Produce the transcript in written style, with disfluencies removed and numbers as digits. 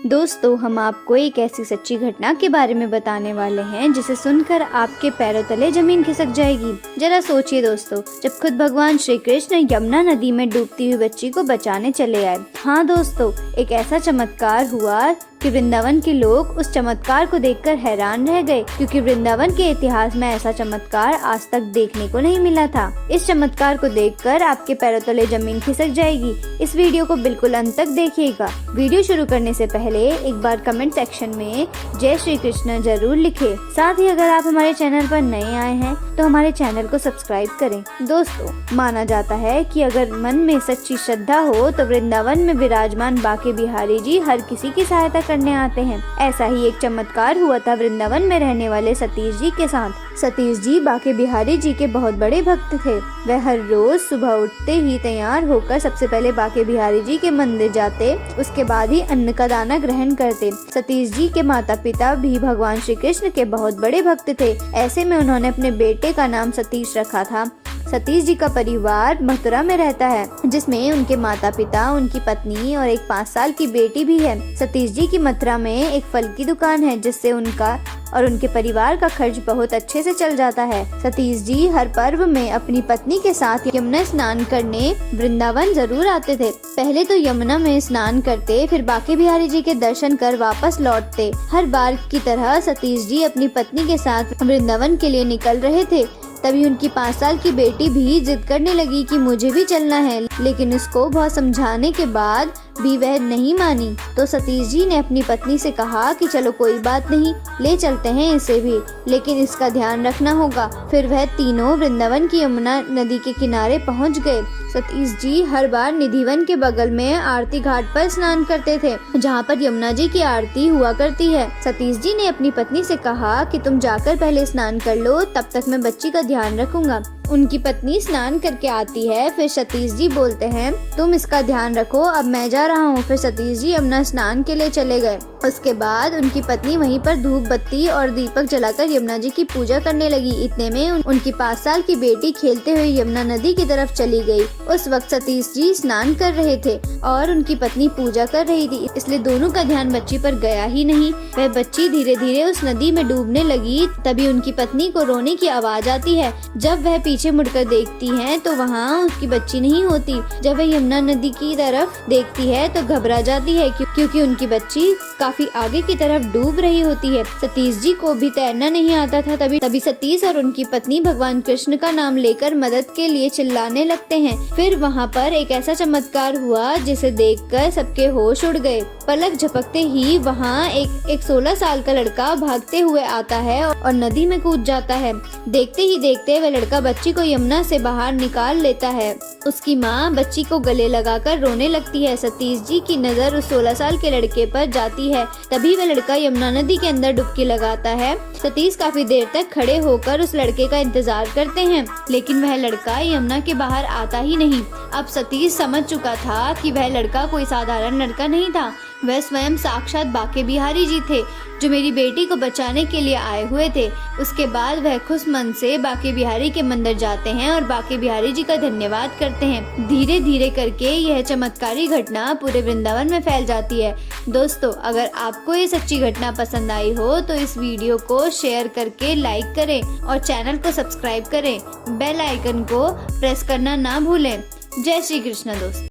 दोस्तों, हम आपको एक ऐसी सच्ची घटना के बारे में बताने वाले हैं जिसे सुनकर आपके पैरों तले जमीन खिसक जाएगी। जरा सोचिए दोस्तों, जब खुद भगवान श्री कृष्ण यमुना नदी में डूबती हुई बच्ची को बचाने चले आए। हाँ दोस्तों, एक ऐसा चमत्कार हुआ कि वृंदावन के लोग उस चमत्कार को देखकर हैरान रह गए, क्योंकि वृंदावन के इतिहास में ऐसा चमत्कार आज तक देखने को नहीं मिला था। इस चमत्कार को देखकर आपके पैरों तले जमीन खिसक जाएगी। इस वीडियो को बिल्कुल अंत तक देखिएगा। वीडियो शुरू करने से पहले एक बार कमेंट सेक्शन में जय श्री कृष्ण जरूर लिखें। साथ ही अगर आप हमारे चैनल पर नए आए हैं तो हमारे चैनल को सब्सक्राइब करें। दोस्तों, माना जाता है कि अगर मन में सच्ची श्रद्धा हो तो वृंदावन में विराजमान बांके बिहारी जी हर किसी की सहायता करने आते हैं। ऐसा ही एक चमत्कार हुआ था वृंदावन में रहने वाले सतीश जी के साथ। सतीश जी बांके बिहारी जी के बहुत बड़े भक्त थे। वह हर रोज सुबह उठते ही तैयार होकर सबसे पहले बांके बिहारी जी के मंदिर जाते, उसके बाद ही अन्न का दाना ग्रहण करते। सतीश जी के माता पिता भी भगवान श्री कृष्ण के बहुत बड़े भक्त थे। ऐसे में उन्होंने अपने बेटे का नाम सतीश रखा था। सतीश जी का परिवार मथुरा में रहता है, जिसमें उनके माता पिता, उनकी पत्नी और एक 5 साल की बेटी भी है। सतीश जी की मथुरा में एक फल की दुकान है, जिससे उनका और उनके परिवार का खर्च बहुत अच्छे से चल जाता है। सतीश जी हर पर्व में अपनी पत्नी के साथ यमुना स्नान करने वृंदावन जरूर आते थे। पहले तो यमुना में स्नान करते, फिर बांके बिहारी जी के दर्शन कर वापस लौटते। हर बार की तरह सतीश जी अपनी पत्नी के साथ वृंदावन के लिए निकल रहे थे। तभी उनकी 5 साल की बेटी भी जिद करने लगी कि मुझे भी चलना है, लेकिन उसको बहुत समझाने के बाद भी वह नहीं मानी। तो सतीश जी ने अपनी पत्नी से कहा कि चलो कोई बात नहीं, ले चलते हैं इसे भी, लेकिन इसका ध्यान रखना होगा। फिर वह तीनों वृंदावन की यमुना नदी के किनारे पहुंच गए। सतीश जी हर बार निधिवन के बगल में आरती घाट पर स्नान करते थे, जहां पर यमुना जी की आरती हुआ करती है। सतीश जी ने अपनी पत्नी से कहा कि तुम जाकर पहले स्नान कर लो, तब तक मैं बच्ची का ध्यान रखूंगा। उनकी पत्नी स्नान करके आती है। फिर सतीश जी बोलते हैं, तुम इसका ध्यान रखो, अब मैं जा रहा हूँ। फिर सतीश जी यमुना स्नान के लिए चले गए। उसके बाद उनकी पत्नी वहीं पर धूप बत्ती और दीपक जलाकर यमुना जी की पूजा करने लगी। इतने में उनकी 5 साल की बेटी खेलते हुए यमुना नदी की तरफ चली गई। उस वक्त सतीश जी स्नान कर रहे थे और उनकी पत्नी पूजा कर रही थी, इसलिए दोनों का ध्यान बच्ची पर गया ही नहीं। वह बच्ची धीरे धीरे उस नदी में डूबने लगी। तभी उनकी पत्नी को रोने की आवाज आती है। जब वह पीछे मुड़कर देखती हैं तो वहाँ उसकी बच्ची नहीं होती। जब वह यमुना नदी की तरफ देखती है तो घबरा जाती है, क्योंकि उनकी बच्ची काफी आगे की तरफ डूब रही होती है। सतीश जी को भी तैरना नहीं आता था। तभी सतीश और उनकी पत्नी भगवान कृष्ण का नाम लेकर मदद के लिए चिल्लाने लगते हैं। फिर वहाँ पर एक ऐसा चमत्कार हुआ जिसे देखकर सबके होश उड़ गए। पलक झपकते ही वहाँ एक 16 साल का लड़का भागते हुए आता है और नदी में कूद जाता है। देखते ही देखते वह लड़का बच्ची को यमुना से बाहर निकाल लेता है। उसकी माँ बच्ची को गले लगाकर रोने लगती है। सतीश जी की नजर उस 16 साल के लड़के पर जाती है। तभी वह लड़का यमुना नदी के अंदर डुबकी लगाता है। सतीश काफी देर तक खड़े होकर उस लड़के का इंतजार करते हैं, लेकिन वह लड़का यमुना के बाहर आता ही नहीं। अब सतीश समझ चुका था कि वह लड़का कोई साधारण लड़का नहीं था, वह स्वयं साक्षात बांके बिहारी जी थे, जो मेरी बेटी को बचाने के लिए आए हुए थे। उसके बाद वह खुश मन से बांके बिहारी के मंदिर जाते हैं और बांके बिहारी जी का धन्यवाद करते हैं। धीरे धीरे करके यह चमत्कारी घटना पूरे वृंदावन में फैल जाती है। दोस्तों, अगर आपको ये सच्ची घटना पसंद आई हो तो इस वीडियो को शेयर करके लाइक करें और चैनल को सब्सक्राइब करें। बेल आइकन को प्रेस करना ना भूलें। जय श्री कृष्ण दोस्तों।